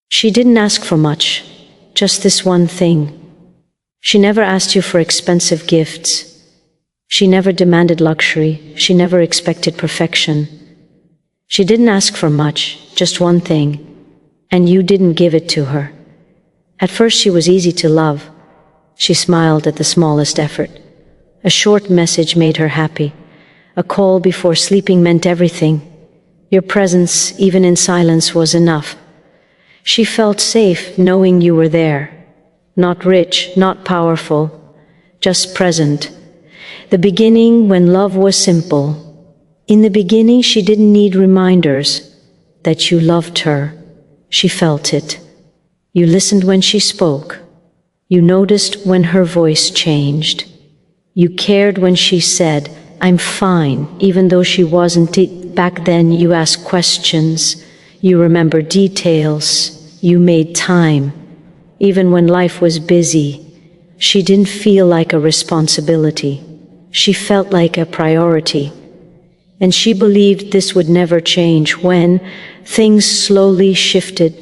She didn't ask for much, just this one thing. She never asked you for expensive gifts. She never demanded luxury. She never expected perfection. She didn't ask for much, just one thing, and you didn't give it to her. At first she was easy to love. She smiled at the smallest effort. A short message made her happy. A call before sleeping meant everything. Your presence, even in silence, was enough. She felt safe knowing you were there. Not rich, not powerful, just present. The beginning when love was simple. In the beginning she didn't need reminders that you loved her. She felt it. You listened when she spoke. You noticed when her voice changed. You cared when she said, "I'm fine," even though she wasn't. Back then you asked questions. You remember details. You made time. Even when life was busy, she didn't feel like a responsibility. She felt like a priority. And she believed this would never change when things slowly shifted.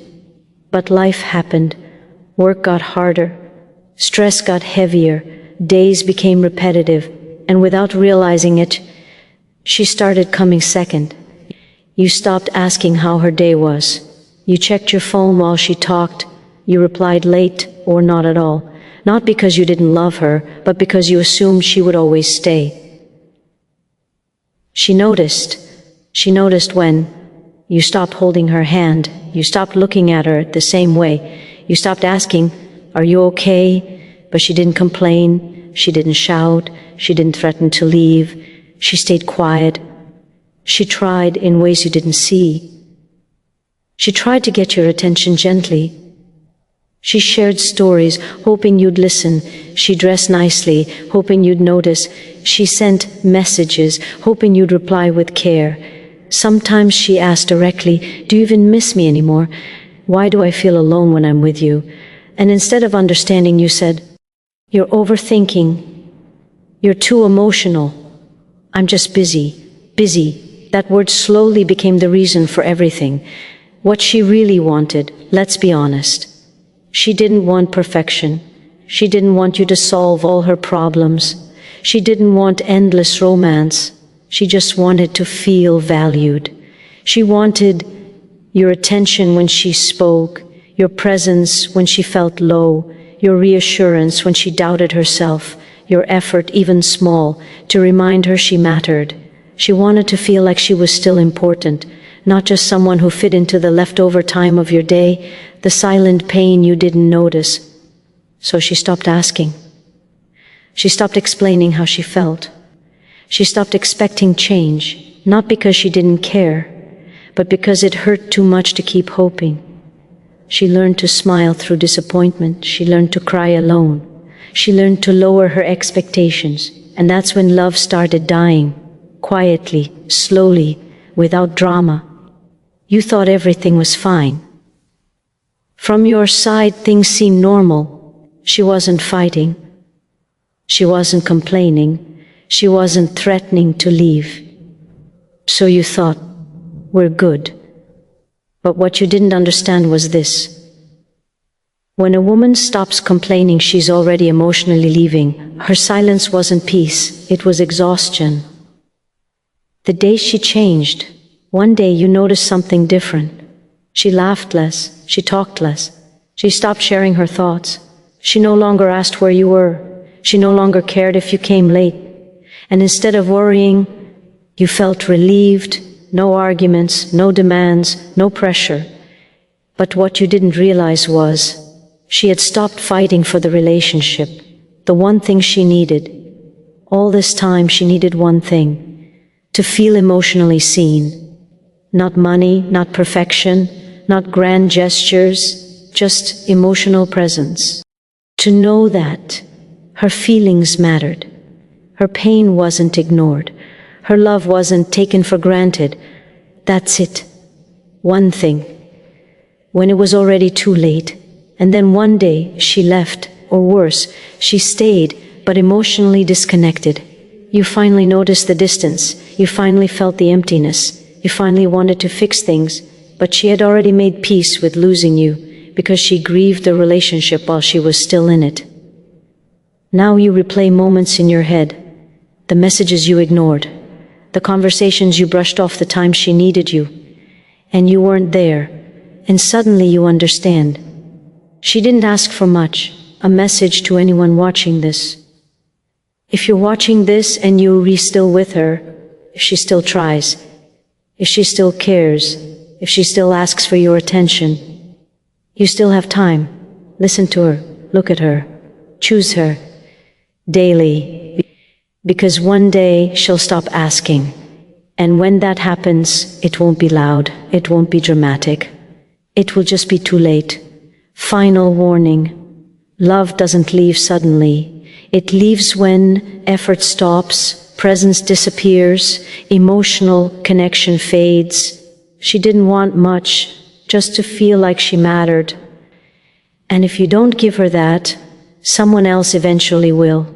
But life happened. Work got harder. Stress got heavier. Days became repetitive. And without realizing it, she started coming second. You stopped asking how her day was. You checked your phone while she talked. You replied late or not at all. Not because you didn't love her, but because you assumed she would always stay. She noticed when you stopped holding her hand, you stopped looking at her the same way, you stopped asking, "Are you okay?" But she didn't complain, she didn't shout, she didn't threaten to leave, she stayed quiet. She tried in ways you didn't see. She tried to get your attention gently. She shared stories, hoping you'd listen. She dressed nicely, hoping you'd notice. She sent messages, hoping you'd reply with care. Sometimes she asked directly, "Do you even miss me anymore? Why do I feel alone when I'm with you?" And instead of understanding, you said, "You're overthinking. You're too emotional. I'm just busy." Busy. That word slowly became the reason for everything. What she really wanted, let's be honest. She didn't want perfection. She didn't want you to solve all her problems. She didn't want endless romance. She just wanted to feel valued. She wanted your attention when she spoke, your presence when she felt low, your reassurance when she doubted herself, your effort, even small, to remind her she mattered. She wanted to feel like she was still important, not just someone who fit into the leftover time of your day, the silent pain you didn't notice. So she stopped asking. She stopped explaining how she felt. She stopped expecting change, not because she didn't care, but because it hurt too much to keep hoping. She learned to smile through disappointment. She learned to cry alone. She learned to lower her expectations. And that's when love started dying, quietly, slowly, without drama. You thought everything was fine. From your side, things seemed normal. She wasn't fighting. She wasn't complaining. She wasn't threatening to leave. So you thought, we're good. But what you didn't understand was this. When a woman stops complaining, she's already emotionally leaving. Her silence wasn't peace, it was exhaustion. The day she changed, one day you noticed something different. She laughed less, she talked less. She stopped sharing her thoughts. She no longer asked where you were. She no longer cared if you came late. And instead of worrying, you felt relieved. No arguments, no demands, no pressure. But what you didn't realize was, she had stopped fighting for the relationship, the one thing she needed. All this time she needed one thing, to feel emotionally seen. Not money, not perfection, not grand gestures, just emotional presence. To know that her feelings mattered. Her pain wasn't ignored. Her love wasn't taken for granted. That's it. One thing. When it was already too late, and then one day she left, or worse, she stayed, but emotionally disconnected. You finally noticed the distance. You finally felt the emptiness. You finally wanted to fix things, but she had already made peace with losing you. because she grieved the relationship while she was still in it. Now you replay moments in your head, the messages you ignored, the conversations you brushed off the time she needed you, and you weren't there, and suddenly you understand. She didn't ask for much, a message to anyone watching this. If you're watching this and you're still with her, if she still tries, if she still cares, if she still asks for your attention, you still have time. Listen to her, look at her, choose her daily, because one day she'll stop asking. And when that happens, it won't be loud, it won't be dramatic. It will just be too late. Final warning. Love doesn't leave suddenly. It leaves when effort stops, presence disappears, emotional connection fades. She didn't want much, just to feel like she mattered. And if you don't give her that, someone else eventually will.